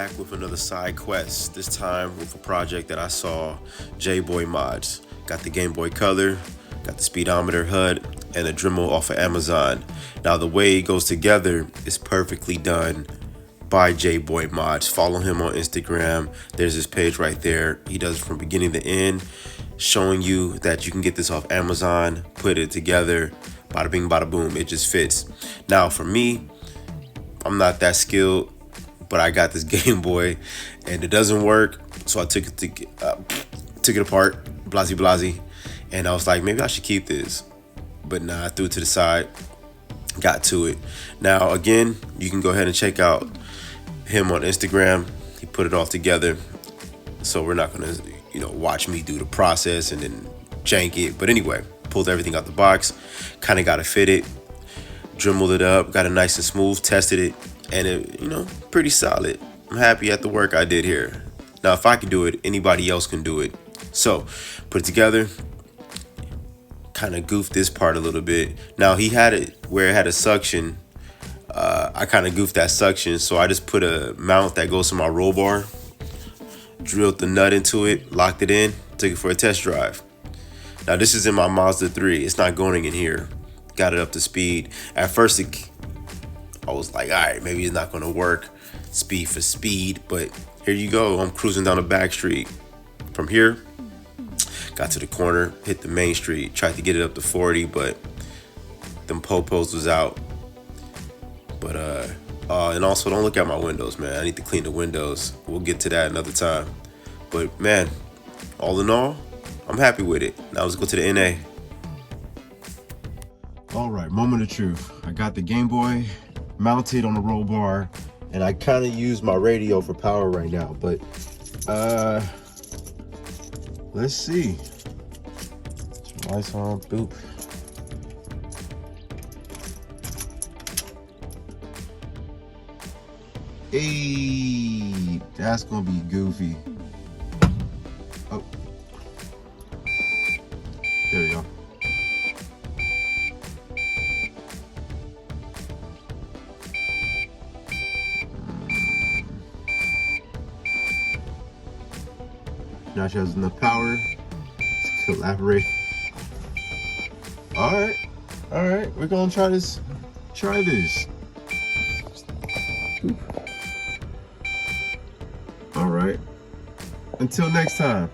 back with another side quest, this time with a project that I saw GameBoy mods. Got the Game Boy Color, got the Speedometer HUD, and a Dremel off of Amazon. Now the way it goes together is perfectly done by GameBoy mods. Follow him on Instagram. There's his page right there. He does it from beginning to end, showing you that you can get this off Amazon, put it together, bada bing, bada boom, it just fits. Now for me, I'm not that skilled, but I got this Game Boy and it doesn't work, so I took it apart, blasey, and I was like, maybe I should keep this, but nah, I threw it to the side, got to it. Now again, you can go ahead and check out him on Instagram. He put it all together, so we're not gonna watch me do the process and then jank it. But anyway, pulled everything out the box, kind of got it fitted, dremeled it up, got it nice and smooth, tested it, and it, pretty solid. I'm happy at the work I did here. Now, if I can do it, anybody else can do it. So, put it together, kind of goofed this part a little bit. Now, he had it where it had a suction. I kind of goofed that suction, so I just put a mount that goes to my roll bar, drilled the nut into it, locked it in, took it for a test drive. Now, this is in my Mazda 3. It's not going in here. Got it up to speed. At first, I was like, all right, maybe it's not going to work, speed for speed, but here you go. I'm cruising down a back street. From here, got to the corner, hit the main street, tried to get it up to 40, but them popos was out. But and also don't look at my windows, man. I need to clean the windows. We'll get to that another time. But man, all in all, I'm happy with it. Now let's go to the NA. All right, moment of truth. I got the Game Boy mounted on the roll bar, and I kind of use my radio for power right now, but let's see. Turn lights on, boop. Hey, that's gonna be goofy. Oh, there we go. Now she has enough power to collaborate. All right, we're gonna try this. All right, until next time.